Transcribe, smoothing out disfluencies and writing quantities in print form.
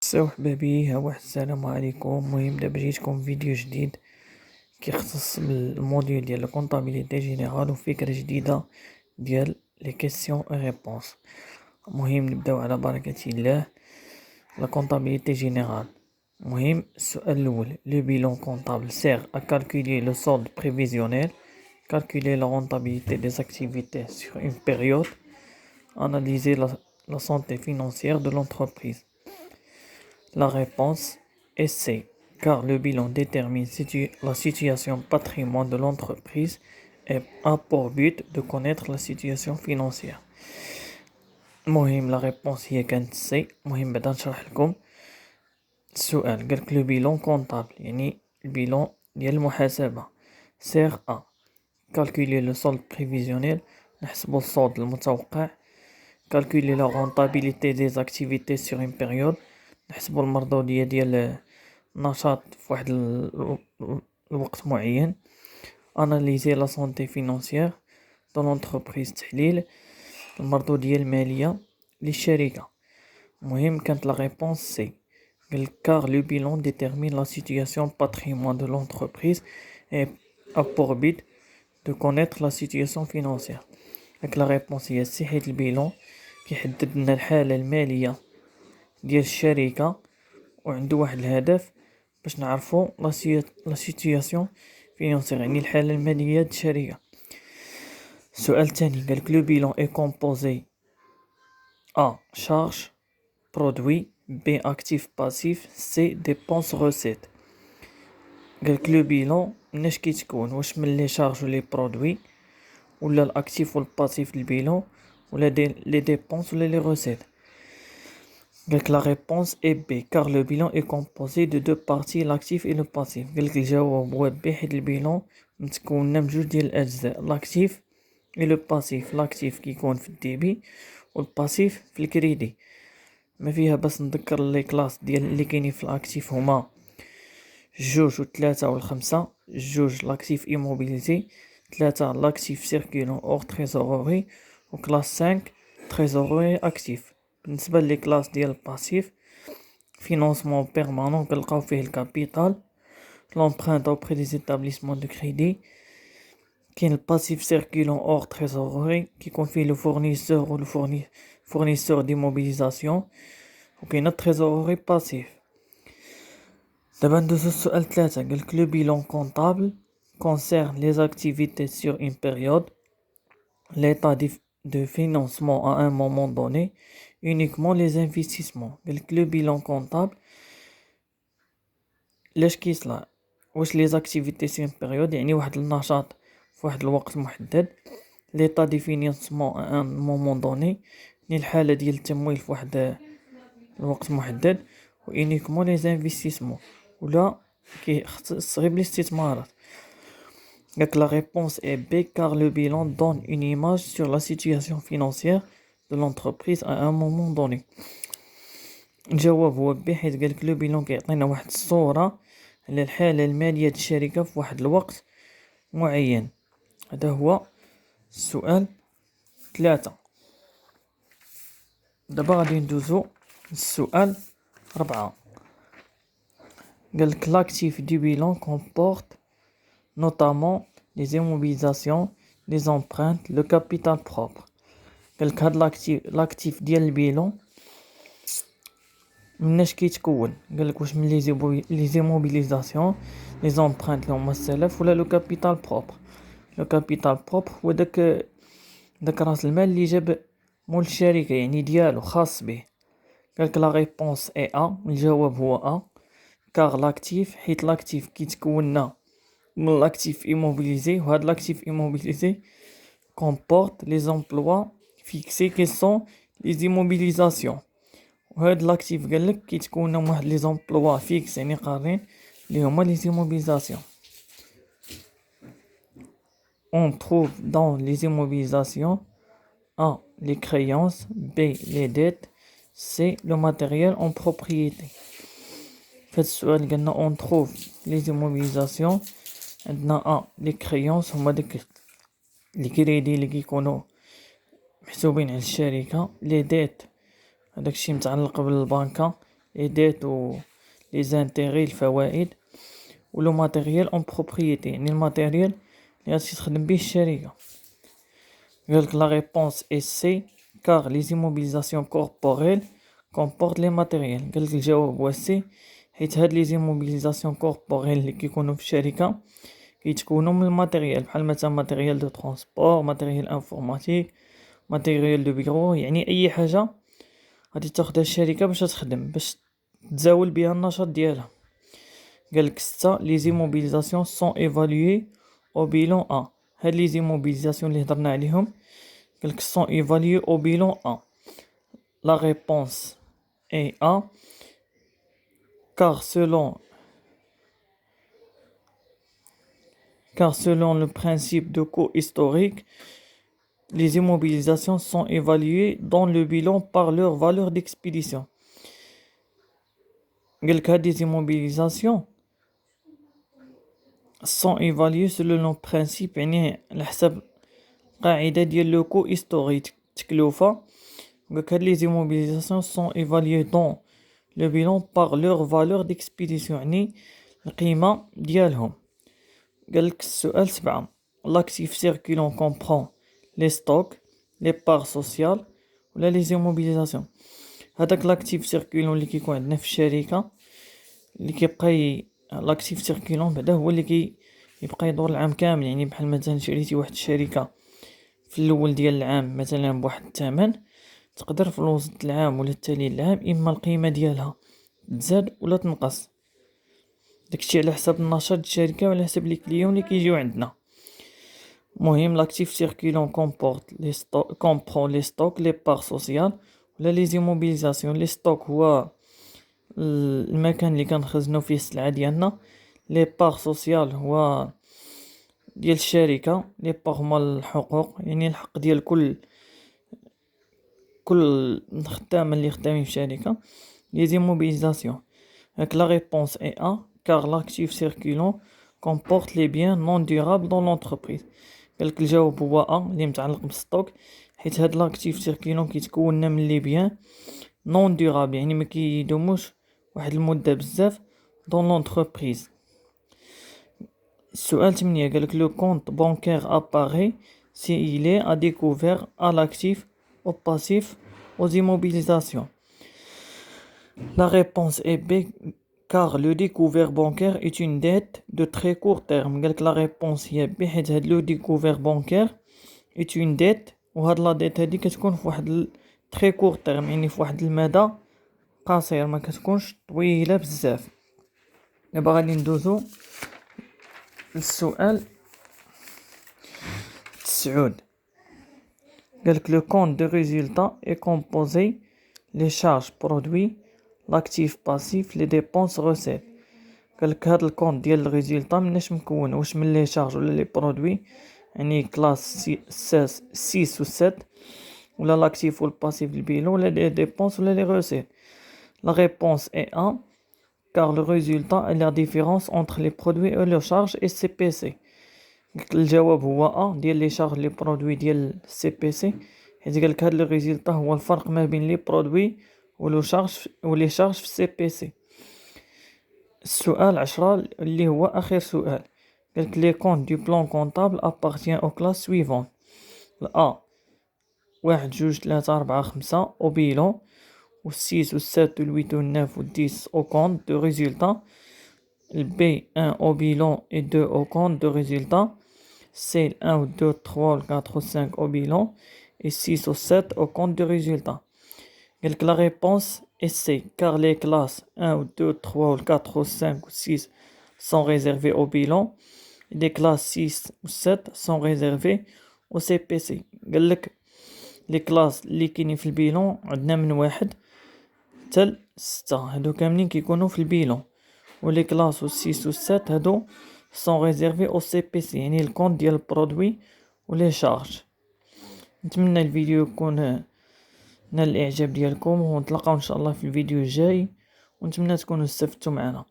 السلام حبابي، ها واحد السلام عليكم. المهم دابا جيتكم فيديو جديد كيختص بالموديول ديال الكونطابيليتي جينيرال وفكرة جديدة ديال لي كيسيون اي ريبونس. المهم نبداو على بركة الله. لا كونطابيليتي جينيرال. المهم السؤال الاول: لو bilan comptable sert à calculer le solde prévisionnel, calculer la rentabilité des activités sur une période, analyser la santé financière de l'entreprise. La réponse est C, car le bilan détermine la situation patrimoine de l'entreprise et a pour but de connaître la situation financière. المهم la réponse هي كانت C. المهم بعدا نشرح لكم السؤال. قالك لو bilan comptable يعني البيلون ديال المحاسبة sert à calculer le solde prévisionnel، نحسبو الصولد المتوقع. calculer la rentabilité des activités sur une période، نحسبوا المردودية ديال النشاط في واحد الوقت معين. analyser la santé financière de l'entreprise، تحليل المردودية المالية للشركة. المهم كانت la réponse C. car le bilan détermine la situation patrimoine de l'entreprise et a pour but de connaître la situation financière. donc la réponse هي C، حيت البيلون كيحدد لنا الحالة المالية ديال الشركة وعنده واحد الهدف باش نعرفو لا سيتوياسيون فينانسيير، يعني الحالة المالية ديال الشركة. السؤال الثاني قالك لو bilan est composé A charge produit، B actif passif، C dépense recette. قالك لو bilan مناش كيتكون، واش من لي شارج ولي برودوي ولا الاكتيف والباسيف البيلون ولا لي ديبونس ولا لي روسيت. قالك la réponse est B, car le bilan est composé de deux parties, l'actif et le passif. قالك الجواب هو B، حيت البيلون متكون من جوج ديال الاجزاء، لاكتيف et le passif. لاكتيف كيكون في الديبي والباسيف في الكريدي. ما فيها بس نذكر لي كلاس ديال اللي كاينين في الاكتيف هما جوج وثلاثة والخمسة. جوج لاكتيف ايموبيليزي، ثلاثة لاكتيف سيركيلون اور تريزوروري، وكلاس 5 تريزوروري اكتيف. بالنسبة لي كلاس ديال الباسيف فينانسمون بيرمانون كنلقاو فيه الكابيتال، لومبرانت اوبري دي établissements دو كريدي. كاين الباسيف سيركيلون اور تريزوروري كيكون فيه لو فورنيسور و لو فورنيسور دي موبيليزاسيون، وكاين التريزوروري باسيف. دابا ندوزو السؤال 3. قالك لو bilan comptable concerne les activités sur une période, l'état de financement à un moment donné, uniquement les investissements. قالك لو bilan comptable لاش كيصلح؟ واش لي زاكتيفيتي سي ان بيريود يعني واحد النشاط في واحد الوقت محدد، ليطا دي فينانسمون ان مومون دوني يعني الحاله ديال التمويل في واحد الوقت محدد، و uniquement les investissements ولا كيختص غير بالاستثمارات. donc la réponse est B, car le bilan donne une image sur la situation financière de l'entreprise à un moment donné. الجواب هو B، حيت قالك لو bilan كيعطينا واحد الصورة على الحالة المالية ديال الشركة في واحد الوقت معين. هذا هو السؤال 3. دابا غادي ندوزو السؤال 4. قالك l'actif du bilan comporte notamment les immobilisations, les empruntes, le capital propre. قالك هاد l'actif ديال البيلون مناش كيتكون؟ قالك واش من لي زيموبيليزاسيون، لي زامبرانت اللي هما السلف، ولا لو كابيتال بروبر. لو كابيتال بروبر هو داك راس المال اللي جاب مول الشركه يعني ديالو خاص به. قالك لا ريبونس اي ا، الجواب هو ا، كار لاكتيف حيت لاكتيف كيتكون من لاكتيف ايموبيليزي، وهاد لاكتيف ايموبيليزي كومبورت لي زامبلوا فيكسي كي سون لي زيموبيليزاسيون. وهاد لاكتيف قالك كيتكون من واحد لي زامبلوا فيكس يعني قارين اللي هما لي زيموبيليزاسيون. on trouve dans les immobilisations A les créances, B les dettes, C le matériel en propriété. فهاد السؤال قالنا on trouve les immobilisations، عندنا A les créances هما داك لي كريدي اللي كيكونوا محسوبين على الشركة، لي ديت هداك الشيء متعلق بالبنكة les dettes و les intérêts الفوائد و لو ماتيريال اون بروبريتي يعني الماتيريال اللي غادي تخدم به الشركة. قالك لا ريبونس اي سي كار لي زيموبيليزاسيون كوربوريل كومبورت لي ماتيريال. قالك الجواب هو سي حيت هاد لي زيموبيليزاسيون كوربوريل اللي كيكونوا في الشركة كيتكونوا من الماتيريال بحال مثلا ماتيريال دو ترونسبور، ماتيريال انفورماتيك، ماتيريال دو بيرو، يعني اي حاجة غادي تاخدها الشركة باش تخدم باش تزاول بها النشاط ديالها. قالك 6 لي زيموبيليزاسيون سون ايفالوي او بيلون ا. هاد لي زيموبيليزاسيون اللي هضرنا عليهم قالك سون ايفالوي او بيلون ا. لا ريبونس اي ا car selon le principe de coût historique, les immobilisations sont évaluées dans le bilan par leur valeur d'expédition. قالك هاد les immobilisations sont évaluées selon le principe يعني على حسب قاعدة ديال لو كو historique تكلفة. قالك هاد les immobilisations sont évaluées dans le bilan par leur valeur d'expédition يعني القيمة ديالهم. قالك السؤال 7 l'actif circulant comprend les stocks, les parts sociales ولا les immobilisations. هذاك لاكتيف سيركولون اللي كيكون عندنا في الشركة اللي كيبقى لاكتيف سيركولون بعدا هو اللي كيبقى يدور العام كامل، يعني بحال مثلا شريتي واحد الشركة في الاول ديال العام مثلا بواحد الثمن، تقدر في الوسط العام ولا التالي العام اما القيمة ديالها تزاد ولا تنقص، داكشي على حسب النشاط الشركة وعلى حسب لي كليون اللي كيجيو عندنا. مهم لاكتيف سيركولون كومبورت لي ستوك كومبرون لي ستوك لي بار سوسيال ولا لي زيموبيليزاسيون. لي ستوك هو المكان اللي كنخزنو فيه السلعة ديالنا، لي بار سوسيال هو ديال الشركة، لي بار هما الحقوق يعني الحق ديال كل خدام اللي خدامين في الشركة. لي زيموبيليزاسيون هاك لا ريبونس اي ا car l'actif circulant comporte les biens non durables dans l'entreprise. قالك الجواب هو ا اللي متعلق بالستوك حيت هاد لاكتيف سيركيلون كيتكون من لي بيان نون دورابل يعني ما كيدوموش واحد المده بزاف دون لونتربريز. السؤال 8 قالك لو كونت بانكير اباري سي il est à découvert à l'actif au passif aux immobilisations. La réponse est B car le découvert bancaire est une dette de très court terme. قالك la réponse هي B حيت هاد لو découvert bancaire est une dette وهاد لا ديت هادي كتكون في واحد تري كور تيرم يعني في واحد المدى قصير ما كتكونش طويله بزاف. دابا غادي ندوزو للسؤال 9 قالك لو كونت دو ريزولتا اي كومبوزي لي شارج برودوي لاكتيف باسيف لي ديبونس روسيت. قالك هاد الكونت ديال الريزولتا مناش مكون واش من لي شارج ولا لي برودوي يعني كلاس 6 و 7 ولا l'actif ou le passif du bilan ولا les dépenses ولا les recettes. La réponse est A car le résultat est la différence entre les produits et les charges et CPC. الجواب هو A ديال لي شارج لي برودوي ديال CPC حيت قالك هاد الريزلتا هو الفرق ما بين لي برودوي ولو شارج ولي شارج في CPC. السؤال 10 اللي هو اخر سؤال قالك لي كونت دو بلان كونطابل appartient aux classes suivantes. A 1 2 3 4 5 au bilan و 6 و 7 و 8 و 9 و 10 au compte de résultat. B 1 au bilan et 2 au compte de résultat. C 1 ou 2 3 ou 4 ou 5 au bilan et 6 ou 7 au compte de résultat. Donc la réponse est C car les classes 1 ou 2 3 ou 4 ou 5 ou 6 sont réservées au bilan et les classes 6 ou 7 sont réservées au CPC. قالك لي كلاس اللي كاينين في البيلون عندنا من 1 حتى 6 هادو كاملين كيكونوا في البيلون، ولي كلاس و 6 و 7 هادو سون ريزيرفي او سي بي سي يعني الكونت ديال البرودوي ولي شارج. نتمنى الفيديو يكون نال الاعجاب ديالكم ونتلاقاو ان شاء الله في الفيديو الجاي ونتمنى تكونوا استفدتوا معنا.